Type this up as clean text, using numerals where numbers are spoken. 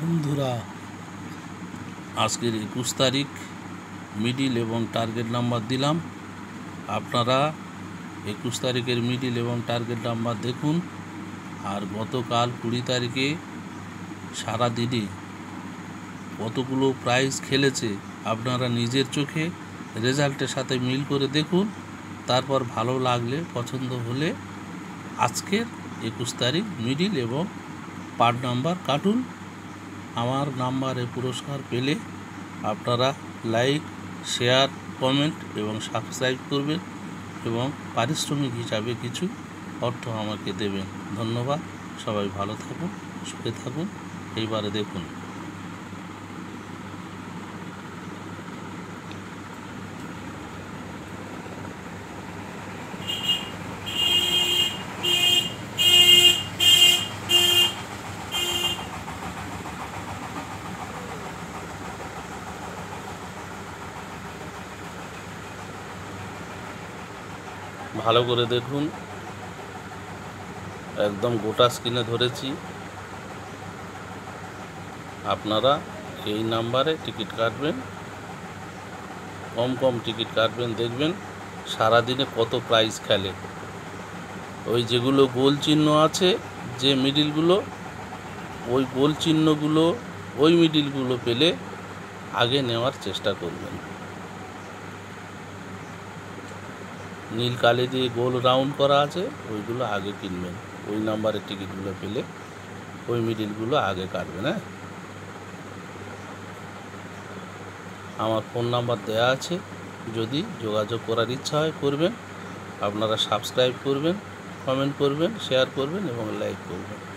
বন্ধুরা, আজকের 21 তারিখ মিডিল এবং টার্গেট নাম্বার দিলাম। আপনারা 21 তারিখের মিডিল এবং টার্গেট নাম্বার দেখুন। আর গতকাল 20 তারিখে সারাদিনে কতগুলো প্রাইজ খেলেছে আপনারা নিজের চোখে রেজাল্টের সাথে মিল করে দেখুন। তারপর ভালো লাগলে, পছন্দ হলে আজকের 21 তারিখ মিডিল এবং পার্ট নাম্বার কাটুন। আমার নাম্বারে পুরস্কার পেলে আপনারা লাইক, শেয়ার, কমেন্ট এবং সাবস্ক্রাইব করবেন এবং পারিশ্রমিক হিসাবে কিছু অর্থ আমাকে দেবেন। ধন্যবাদ। সবাই ভালো থাকুন, সুখে থাকুন। এইবারে দেখুন। ভালো করে দেখুন, একদম গোটা স্ক্রিনে ধরেছি। আপনারা এই নাম্বারে টিকিট কাটবেন, কম টিকিট কাটবেন। দেখবেন সারাদিনে কত প্রাইজ খেলে। ওই যেগুলো গোল চিহ্ন আছে, যে মিডিলগুলো, ওই গোল চিহ্নগুলো, ওই মিডিলগুলো পেলে আগে নেওয়ার চেষ্টা করবেন। নীল কালি দিয়ে গোল রাউন্ড করা আছে, ওইগুলো আগে কিনবেন। ওই নাম্বারের টিকিটগুলো পেলে ওই মিডিলগুলো আগে কাটবেন। আমার ফোন নাম্বার দেয়া আছে, যদি যোগাযোগ করার ইচ্ছা হয় করবেন। আপনারা সাবস্ক্রাইব করবেন, কমেন্ট করবেন, শেয়ার করবেন এবং লাইক করবেন।